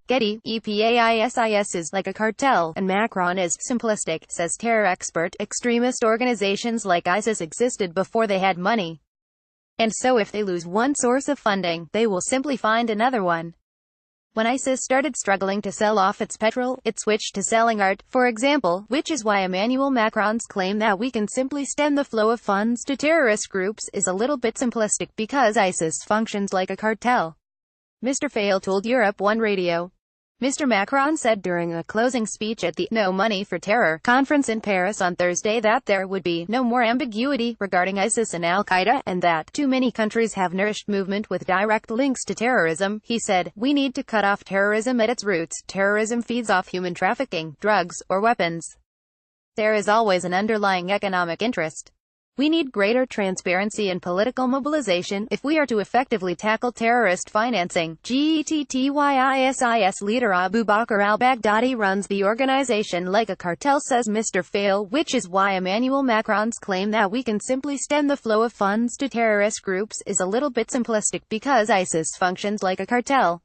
Getty, EPAISIS is like a cartel, and Macron is simplistic, says terror expert. Extremist organizations like ISIS existed before they had money. And so if they lose one source of funding, they will simply find another one. When ISIS started struggling to sell off its petrol, it switched to selling art, for example, which is why Emmanuel Macron's claim that we can simply stem the flow of funds to terrorist groups is a little bit simplistic, because ISIS functions like a cartel. Mr. Faye told Europe 1 Radio. Mr. Macron said during a closing speech at the No Money for Terror conference in Paris on Thursday that there would be no more ambiguity regarding ISIS and Al-Qaeda, and that too many countries have nourished movement with direct links to terrorism. He said, "We need to cut off terrorism at its roots. Terrorism feeds off human trafficking, drugs, or weapons. There is always an underlying economic interest. We need greater transparency and political mobilization if we are to effectively tackle terrorist financing." GETTYISIS leader Abu Bakr al-Baghdadi runs the organization like a cartel, says Mr. Faye, which is why Emmanuel Macron's claim that we can simply stem the flow of funds to terrorist groups is a little bit simplistic, because ISIS functions like a cartel.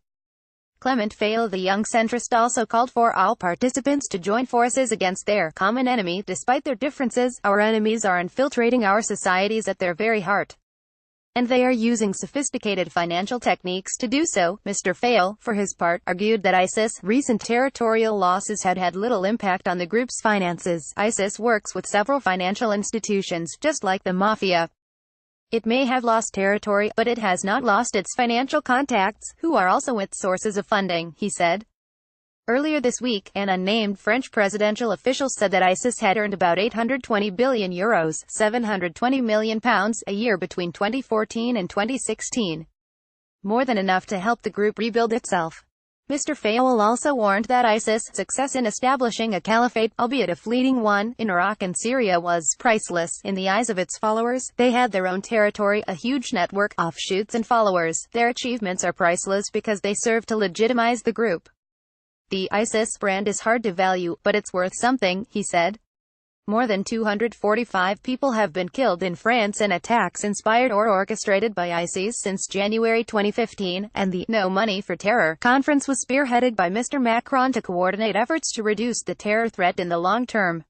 Clement Faye, the young centrist, also called for all participants to join forces against their common enemy. Despite their differences, our enemies are infiltrating our societies at their very heart. And they are using sophisticated financial techniques to do so. Mr. Faye, for his part, argued that ISIS' recent territorial losses had had little impact on the group's finances. ISIS works with several financial institutions, just like the mafia. It may have lost territory, but it has not lost its financial contacts, who are also its sources of funding, he said. Earlier this week, an unnamed French presidential official said that ISIS had earned about €820 billion, £720 million a year between 2014 and 2016. More than enough to help the group rebuild itself. Mr. Faye also warned that ISIS' success in establishing a caliphate, albeit a fleeting one, in Iraq and Syria was priceless. In the eyes of its followers, they had their own territory, a huge network, offshoots and followers. Their achievements are priceless because they serve to legitimize the group. The ISIS brand is hard to value, but it's worth something, he said. More than 245 people have been killed in France in attacks inspired or orchestrated by ISIS since January 2015, and the No Money for Terror conference was spearheaded by Mr. Macron to coordinate efforts to reduce the terror threat in the long term.